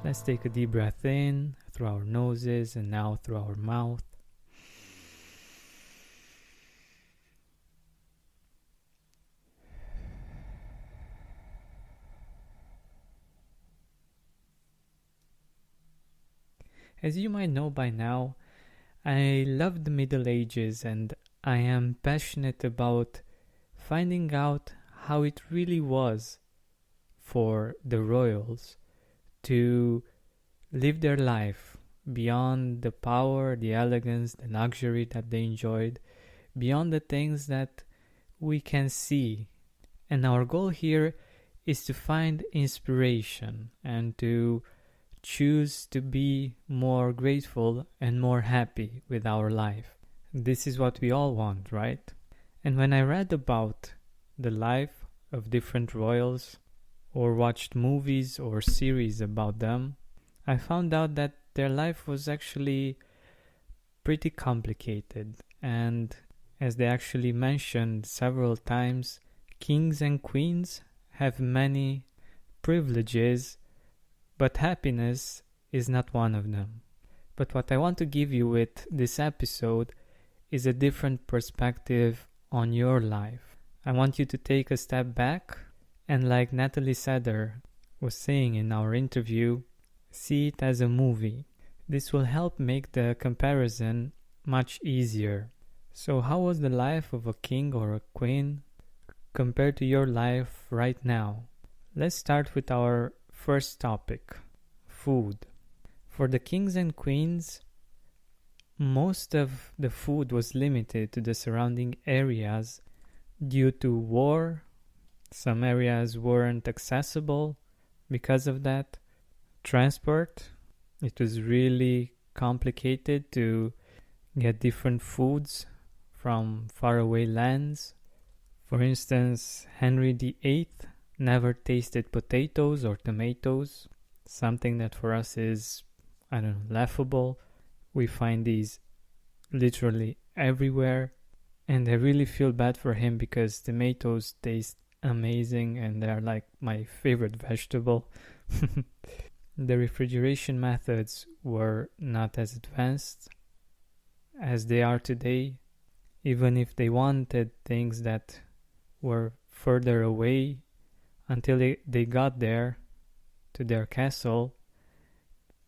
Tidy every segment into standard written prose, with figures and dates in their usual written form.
Let's take a deep breath in through our noses and now through our mouth. As you might know by now, I love the Middle Ages and I am passionate about finding out how it really was for the royals to live their life beyond the power, the elegance, the luxury that they enjoyed, beyond the things that we can see. And our goal here is to find inspiration and to choose to be more grateful and more happy with our life. This is what we all want, right? And when I read about the life of different royals or watched movies or series about them, I found out that their life was actually pretty complicated. And as they actually mentioned several times, kings and queens have many privileges, but happiness is not one of them. But what I want to give you with this episode is a different perspective on your life. I want you to take a step back and, like Natalie Seder was saying in our interview, see it as a movie. This will help make the comparison much easier. So how was the life of a king or a queen compared to your life right now? Let's start with our first topic, food. For the kings and queens, most of the food was limited to the surrounding areas due to war. Some areas weren't accessible because of that. Transport, it was really complicated to get different foods from faraway lands. For instance, Henry VIII never tasted potatoes or tomatoes, something that for us is, laughable. We find these literally everywhere, and I really feel bad for him because tomatoes taste amazing and they're like my favorite vegetable. The refrigeration methods were not as advanced as they are today. Even if they wanted things that were further away, until they got there to their castle,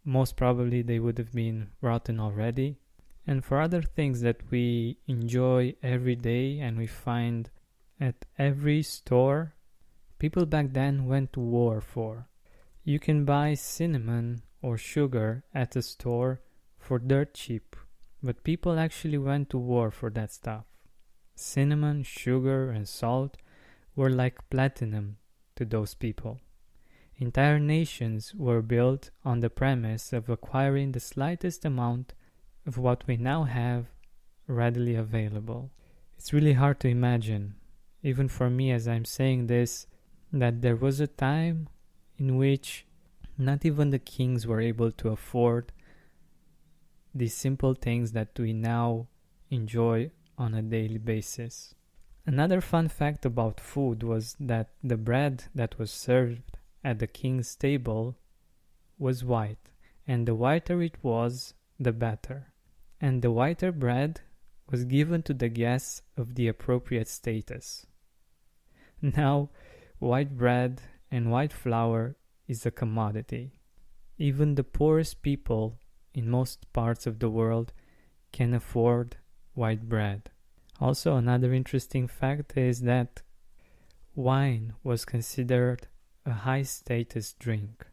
most probably they would have been rotten already. And for other things that we enjoy every day and we find at every store, people back then went to war for. You can buy cinnamon or sugar at a store for dirt cheap, but people actually went to war for that stuff. Cinnamon, sugar, and salt were like platinum to those people. Entire nations were built on the premise of acquiring the slightest amount of what we now have readily available. It's really hard to imagine, even for me as I'm saying this, that there was a time in which not even the kings were able to afford these simple things that we now enjoy on a daily basis. Another fun fact about food was that the bread that was served at the king's table was white, and the whiter it was, the better. And the whiter bread was given to the guests of the appropriate status. Now, white bread and white flour is a commodity. Even the poorest people in most parts of the world can afford white bread. Also, another interesting fact is that wine was considered a high status drink,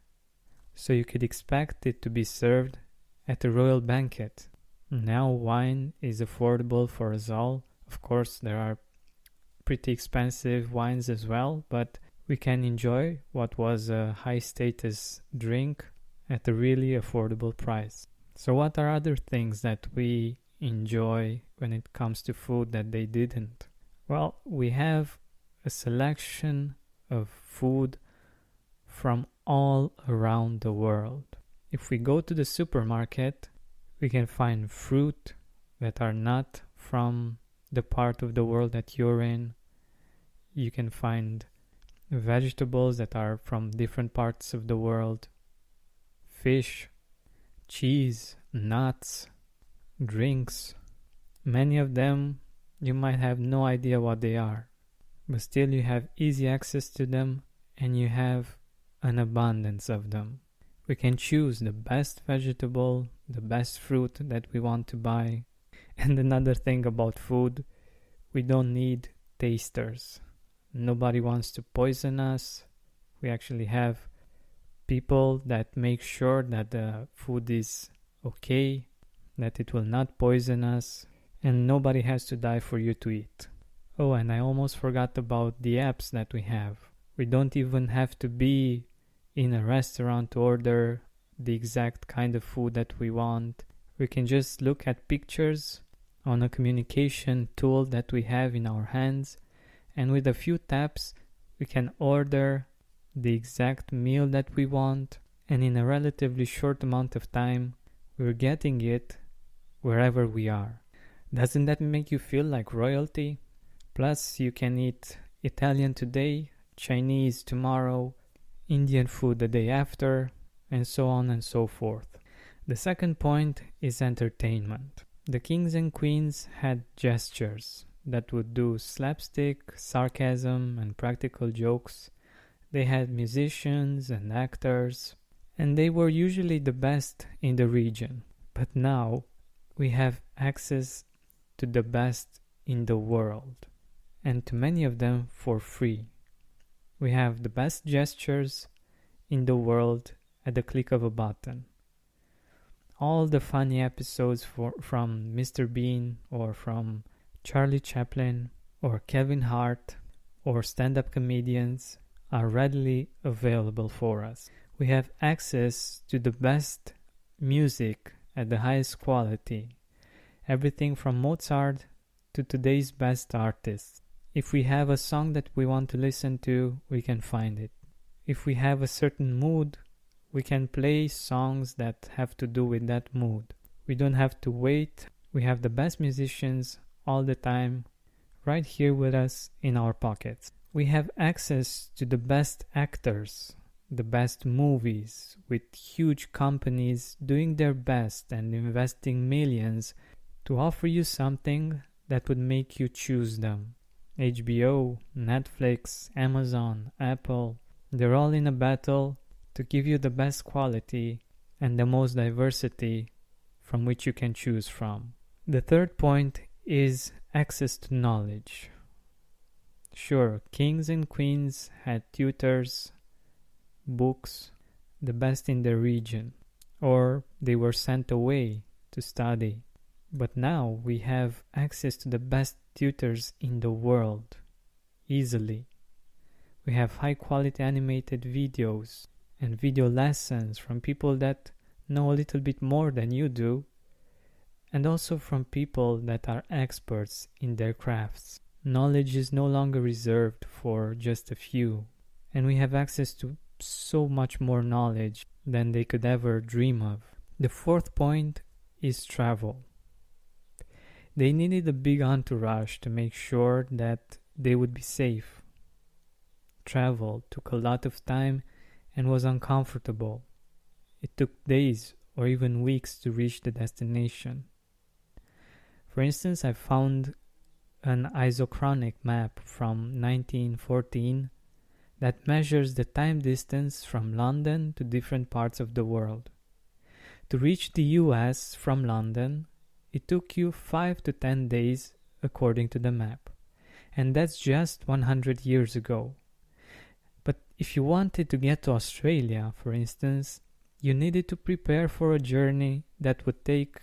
so you could expect it to be served at a royal banquet. Now wine is affordable for us all. Of course, there are pretty expensive wines as well, but we can enjoy what was a high status drink at a really affordable price. So what are other things that we enjoy when it comes to food that they didn't? Well, we have a selection of food from all around the world. If we go to the supermarket, we can find fruit that are not from the part of the world that you're in. You can find vegetables that are from different parts of the world, fish, cheese, nuts, drinks. Many of them you might have no idea what they are, but still you have easy access to them and you have an abundance of them. We can choose the best vegetable, the best fruit that we want to buy. And another thing about food, we don't need tasters. Nobody wants to poison us. We actually have people that make sure that the food is okay, that it will not poison us, and nobody has to die for you to eat. Oh, and I almost forgot about the apps that we have. We don't even have to be in a restaurant to order the exact kind of food that we want. We can just look at pictures on a communication tool that we have in our hands, and with a few taps we can order the exact meal that we want, and in a relatively short amount of time we're getting it wherever we are. Doesn't that make you feel like royalty? Plus you can eat Italian today, Chinese tomorrow, Indian food the day after, and so on and so forth. The second point is entertainment. The kings and queens had gestures that would do slapstick, sarcasm, and practical jokes. They had musicians and actors, and they were usually the best in the region. But now we have access to the best in the world, and to many of them for free. We have the best gestures in the world at the click of a button. All the funny episodes from Mr. Bean or from Charlie Chaplin or Kevin Hart or stand-up comedians are readily available for us. We have access to the best music at the highest quality. Everything from Mozart to today's best artists. If we have a song that we want to listen to, we can find it. If we have a certain mood, we can play songs that have to do with that mood. We don't have to wait. We have the best musicians all the time right here with us in our pockets. We have access to the best actors, the best movies, with huge companies doing their best and investing millions to offer you something that would make you choose them. HBO, Netflix, Amazon, Apple, they're all in a battle to give you the best quality and the most diversity from which you can choose from. The third point is access to knowledge. Sure, kings and queens had tutors, books, the best in their region, or they were sent away to study. But now we have access to the best tutors in the world, easily. We have high quality animated videos and video lessons from people that know a little bit more than you do, and also from people that are experts in their crafts. Knowledge is no longer reserved for just a few, and we have access to so much more knowledge than they could ever dream of. The fourth point is travel. They needed a big entourage to make sure that they would be safe. Travel took a lot of time and was uncomfortable. It took days or even weeks to reach the destination. For instance, I found an isochronic map from 1914 that measures the time distance from London to different parts of the world. To reach the US from London, it took you 5 to 10 days according to the map. And that's just 100 years ago. But if you wanted to get to Australia, for instance, you needed to prepare for a journey that would take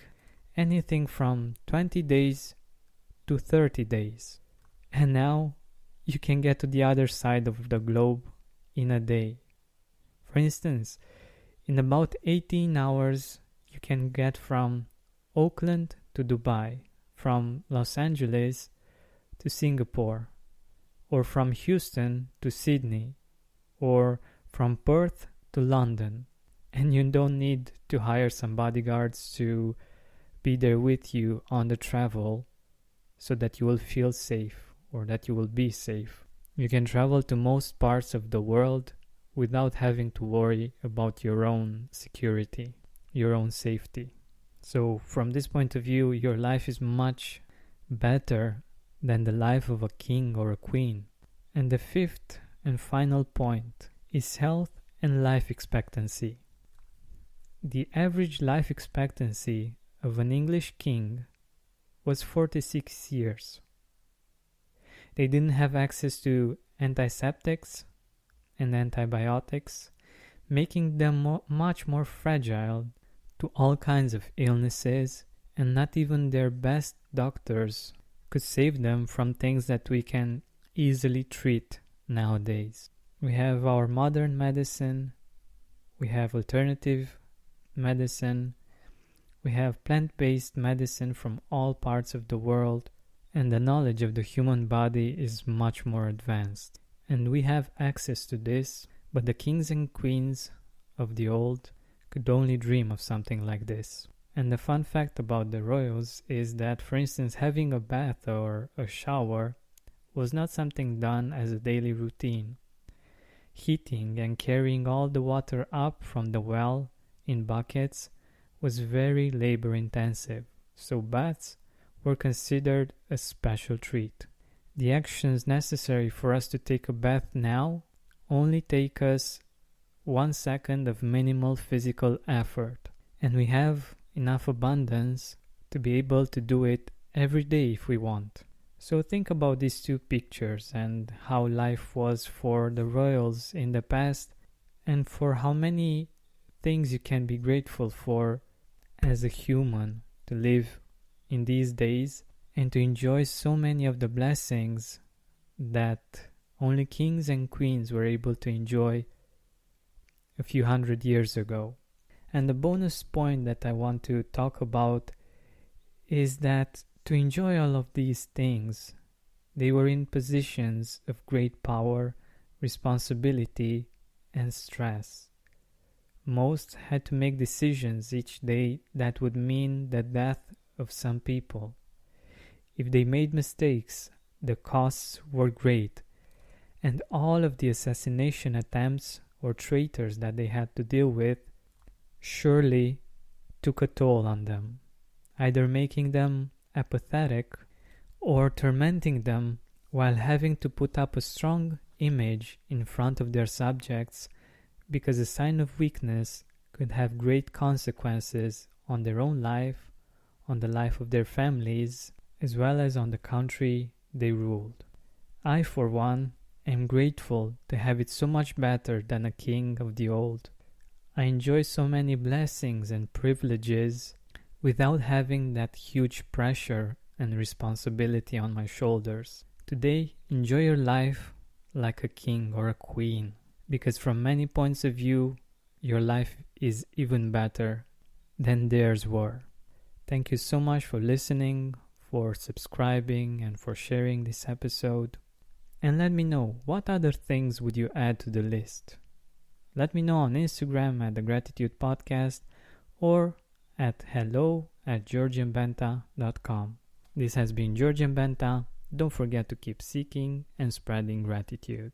anything from 20 days to 30 days. And now you can get to the other side of the globe in a day. For instance, in about 18 hours, you can get from Auckland to Dubai, from Los Angeles to Singapore, or from Houston to Sydney, or from Perth to London. And you don't need to hire some bodyguards to be there with you on the travel so that you will feel safe or that you will be safe. You can travel to most parts of the world without having to worry about your own security, your own safety. So from this point of view, your life is much better than the life of a king or a queen. And the fifth and final point is health and life expectancy. The average life expectancy of an English king was 46 years. They didn't have access to antiseptics and antibiotics, making them much more fragile to all kinds of illnesses, and not even their best doctors could save them from things that we can easily treat nowadays. We have our modern medicine, we have alternative medicine, we have plant-based medicine from all parts of the world, and the knowledge of the human body is much more advanced. And we have access to this, but the kings and queens of the old could only dream of something like this. And the fun fact about the royals is that, for instance, having a bath or a shower was not something done as a daily routine. Heating and carrying all the water up from the well in buckets was very labor intensive, so baths were considered a special treat. The actions necessary for us to take a bath now only take us 1 second of minimal physical effort, and we have enough abundance to be able to do it every day if we want. So think about these two pictures and how life was for the royals in the past, and for how many things you can be grateful for as a human to live in these days and to enjoy so many of the blessings that only kings and queens were able to enjoy a few hundred years ago. And the bonus point that I want to talk about is that to enjoy all of these things, they were in positions of great power, responsibility, and stress. Most had to make decisions each day that would mean the death of some people. If they made mistakes, the costs were great, and all of the assassination attempts or traitors that they had to deal with surely took a toll on them, either making them apathetic or tormenting them while having to put up a strong image in front of their subjects, because a sign of weakness could have great consequences on their own life, on the life of their families, as well as on the country they ruled. I, for one, am grateful to have it so much better than a king of the old. I enjoy so many blessings and privileges without having that huge pressure and responsibility on my shoulders. Today, enjoy your life like a king or a queen, because from many points of view, your life is even better than theirs were. Thank you so much for listening, for subscribing, and for sharing this episode. And let me know, what other things would you add to the list? Let me know on Instagram at the Gratitude Podcast or at hello@georgianbenta.com. This has been Georgian Benta. Don't forget to keep seeking and spreading gratitude.